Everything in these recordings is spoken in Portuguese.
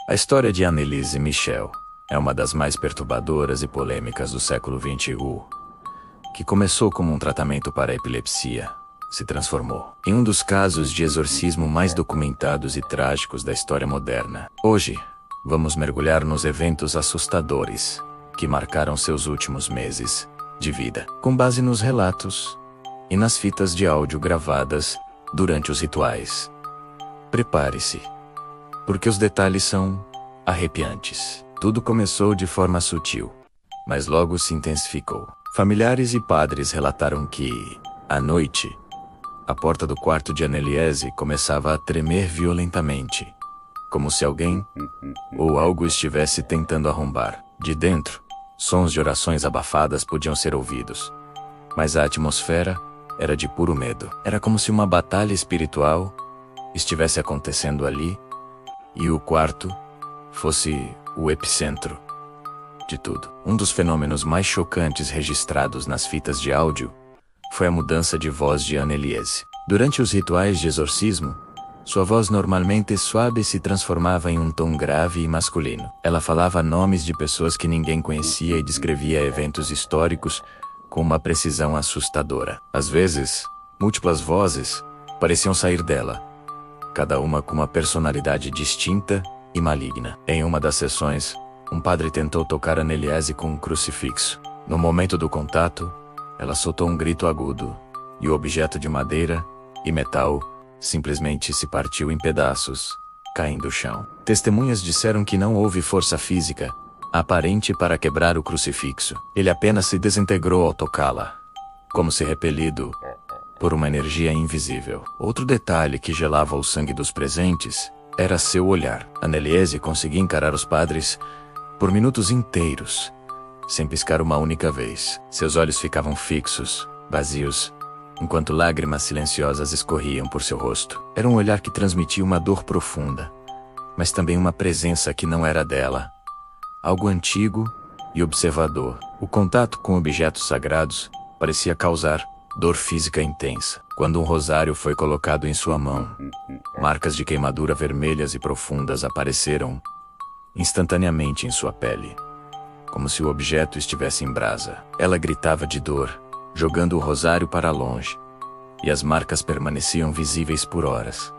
A história de Annelise Michel é uma das mais perturbadoras e polêmicas do século XXI, que começou como um tratamento para a epilepsia, se transformou em um dos casos de exorcismo mais documentados e trágicos da história moderna. Hoje, vamos mergulhar nos eventos assustadores que marcaram seus últimos meses de vida, com base nos relatos e nas fitas de áudio gravadas durante os rituais. Prepare-se, porque os detalhes são arrepiantes. Tudo começou de forma sutil, mas logo se intensificou. Familiares e padres relataram que, à noite, a porta do quarto de Annelise começava a tremer violentamente, como se alguém ou algo estivesse tentando arrombar. De dentro, sons de orações abafadas podiam ser ouvidos, mas a atmosfera era de puro medo. Era como se uma batalha espiritual estivesse acontecendo ali, e o quarto fosse o epicentro de tudo. Um dos fenômenos mais chocantes registrados nas fitas de áudio foi a mudança de voz de Annelise. Durante os rituais de exorcismo, sua voz normalmente suave se transformava em um tom grave e masculino. Ela falava nomes de pessoas que ninguém conhecia e descrevia eventos históricos com uma precisão assustadora. Às vezes, múltiplas vozes pareciam sair dela, cada uma com uma personalidade distinta e maligna. Em uma das sessões, um padre tentou tocar Annelise com um crucifixo. No momento do contato, ela soltou um grito agudo, e o objeto de madeira e metal simplesmente se partiu em pedaços, caindo no chão. Testemunhas disseram que não houve força física aparente para quebrar o crucifixo. Ele apenas se desintegrou ao tocá-la, como se repelido por uma energia invisível. Outro detalhe que gelava o sangue dos presentes era seu olhar. Annelise conseguia encarar os padres por minutos inteiros, sem piscar uma única vez. Seus olhos ficavam fixos, vazios, enquanto lágrimas silenciosas escorriam por seu rosto. Era um olhar que transmitia uma dor profunda, mas também uma presença que não era dela. Algo antigo e observador. O contato com objetos sagrados parecia causar dor física intensa. Quando um rosário foi colocado em sua mão, marcas de queimadura vermelhas e profundas apareceram instantaneamente em sua pele, como se o objeto estivesse em brasa. Ela gritava de dor, jogando o rosário para longe, e as marcas permaneciam visíveis por horas.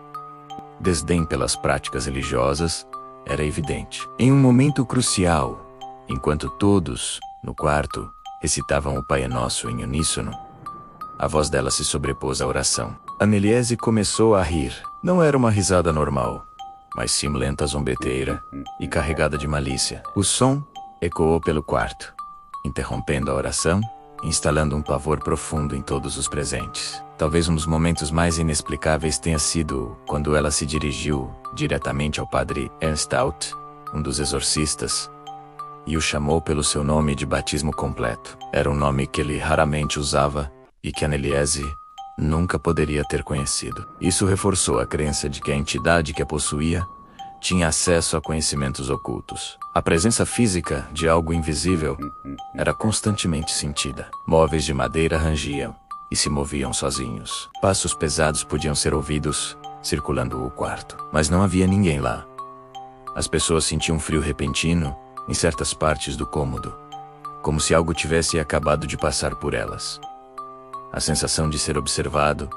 Desdém pelas práticas religiosas era evidente. Em um momento crucial, enquanto todos, no quarto, recitavam o Pai Nosso em uníssono, a voz dela se sobrepôs à oração. Annelise começou a rir. Não era uma risada normal, mas sim lenta zombeteira e carregada de malícia. O som ecoou pelo quarto, interrompendo a oração, instalando um pavor profundo em todos os presentes. Talvez um dos momentos mais inexplicáveis tenha sido quando ela se dirigiu diretamente ao padre Ernst Out, um dos exorcistas, e o chamou pelo seu nome de batismo completo. Era um nome que ele raramente usava e que Annelise nunca poderia ter conhecido. Isso reforçou a crença de que a entidade que a possuía tinha acesso a conhecimentos ocultos. A presença física de algo invisível era constantemente sentida. Móveis de madeira rangiam e se moviam sozinhos. Passos pesados podiam ser ouvidos circulando o quarto, mas não havia ninguém lá. As pessoas sentiam um frio repentino em certas partes do cômodo, como se algo tivesse acabado de passar por elas. A sensação de ser observado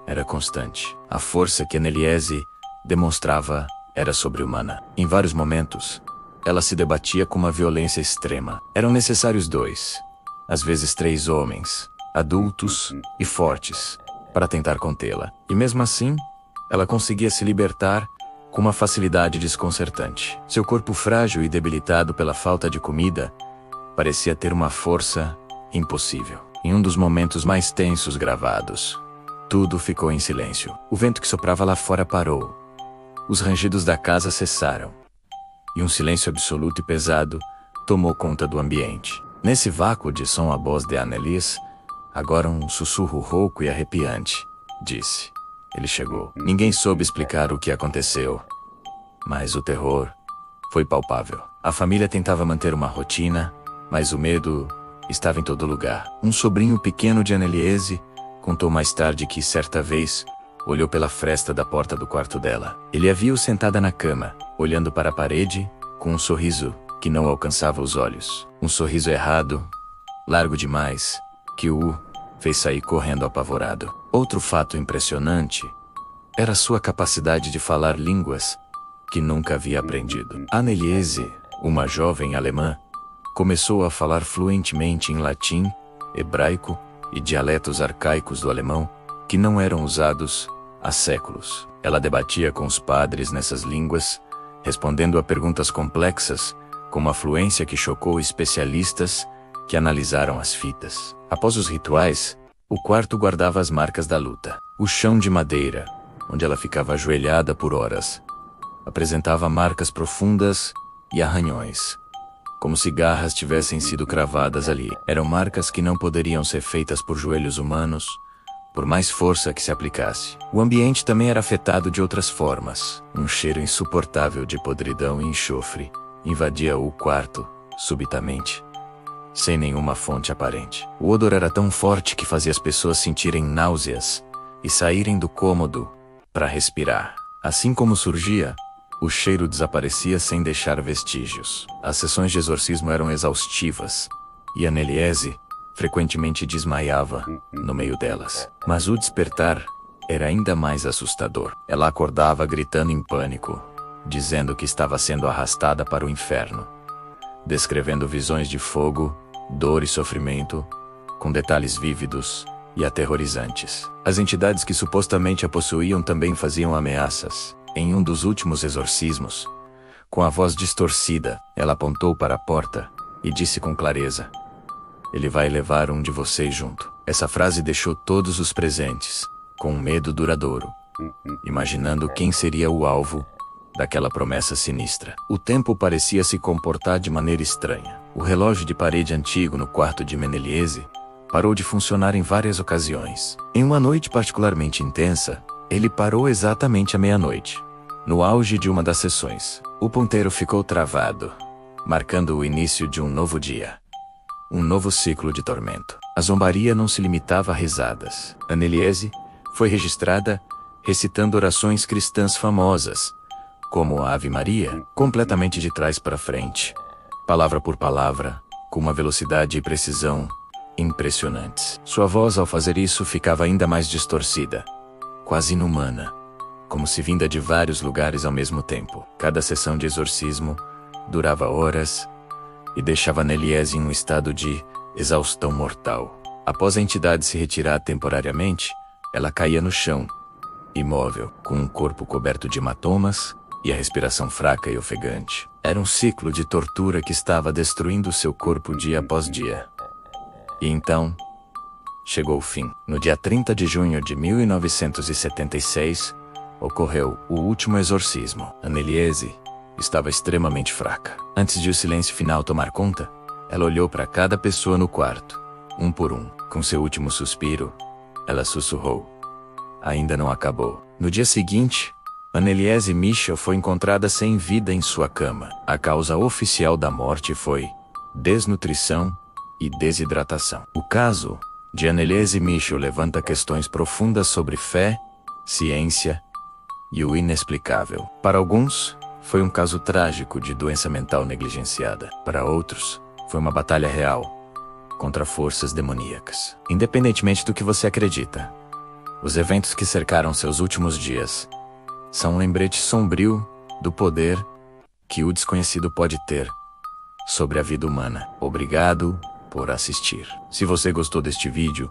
era constante. A força que Annelise demonstrava era sobre-humana. Em vários momentos, ela se debatia com uma violência extrema. Eram necessários 2, às vezes 3 homens, adultos e fortes, para tentar contê-la. E mesmo assim, ela conseguia se libertar com uma facilidade desconcertante. Seu corpo frágil e debilitado pela falta de comida parecia ter uma força impossível. Em um dos momentos mais tensos gravados, tudo ficou em silêncio. O vento que soprava lá fora parou. Os rangidos da casa cessaram, e um silêncio absoluto e pesado tomou conta do ambiente. Nesse vácuo de som, a voz de Annelise, agora um sussurro rouco e arrepiante, disse: ele chegou. Ninguém soube explicar o que aconteceu, mas o terror foi palpável. A família tentava manter uma rotina, mas o medo estava em todo lugar. Um sobrinho pequeno de Annelise contou mais tarde que, certa vez, olhou pela fresta da porta do quarto dela. Ele a viu sentada na cama, olhando para a parede, com um sorriso que não alcançava os olhos. Um sorriso errado, largo demais, que o fez sair correndo apavorado. Outro fato impressionante era sua capacidade de falar línguas que nunca havia aprendido. Anneliese, uma jovem alemã, começou a falar fluentemente em latim, hebraico e dialetos arcaicos do alemão que não eram usados há séculos. Ela debatia com os padres nessas línguas, respondendo a perguntas complexas com uma fluência que chocou especialistas que analisaram as fitas. Após os rituais, o quarto guardava as marcas da luta. O chão de madeira, onde ela ficava ajoelhada por horas, apresentava marcas profundas e arranhões, como se garras tivessem sido cravadas ali. Eram marcas que não poderiam ser feitas por joelhos humanos, por mais força que se aplicasse. O ambiente também era afetado de outras formas. Um cheiro insuportável de podridão e enxofre invadia o quarto, subitamente, sem nenhuma fonte aparente. O odor era tão forte que fazia as pessoas sentirem náuseas e saírem do cômodo para respirar. Assim como surgia, o cheiro desaparecia sem deixar vestígios. As sessões de exorcismo eram exaustivas, e Anneliese frequentemente desmaiava no meio delas. Mas o despertar era ainda mais assustador. Ela acordava gritando em pânico, dizendo que estava sendo arrastada para o inferno, descrevendo visões de fogo, dor e sofrimento, com detalhes vívidos e aterrorizantes. As entidades que supostamente a possuíam também faziam ameaças. Em um dos últimos exorcismos, com a voz distorcida, ela apontou para a porta e disse com clareza: "Ele vai levar um de vocês junto." Essa frase deixou todos os presentes com um medo duradouro, imaginando quem seria o alvo daquela promessa sinistra. O tempo parecia se comportar de maneira estranha. O relógio de parede antigo no quarto de Anneliese parou de funcionar em várias ocasiões. Em uma noite particularmente intensa, ele parou exatamente à meia-noite. No auge de uma das sessões, o ponteiro ficou travado, marcando o início de um novo dia. Um novo ciclo de tormento. A zombaria não se limitava a risadas. Anneliese foi registrada recitando orações cristãs famosas, como a Ave Maria, completamente de trás para frente, palavra por palavra, com uma velocidade e precisão impressionantes. Sua voz, ao fazer isso, ficava ainda mais distorcida, quase inumana, como se vinda de vários lugares ao mesmo tempo. Cada sessão de exorcismo durava horas e deixava Anneliese em um estado de exaustão mortal. Após a entidade se retirar temporariamente, ela caía no chão, imóvel, com um corpo coberto de hematomas e a respiração fraca e ofegante. Era um ciclo de tortura que estava destruindo seu corpo dia após dia. E então chegou o fim. No dia 30 de junho de 1976, ocorreu o último exorcismo. Anneliese estava extremamente fraca. Antes de o silêncio final tomar conta, ela olhou para cada pessoa no quarto, um por um. Com seu último suspiro, ela sussurrou: "Ainda não acabou." No dia seguinte, Anneliese Michel foi encontrada sem vida em sua cama. A causa oficial da morte foi desnutrição e desidratação. O caso de Anneliese Michel levanta questões profundas sobre fé, ciência e o inexplicável. Para alguns, foi um caso trágico de doença mental negligenciada. Para outros, foi uma batalha real contra forças demoníacas. Independentemente do que você acredita, os eventos que cercaram seus últimos dias são um lembrete sombrio do poder que o desconhecido pode ter sobre a vida humana. Obrigado por assistir. Se você gostou deste vídeo,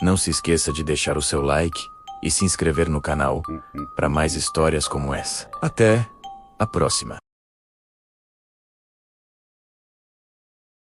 não se esqueça de deixar o seu like e se inscrever no canal para mais histórias como essa. Até a próxima.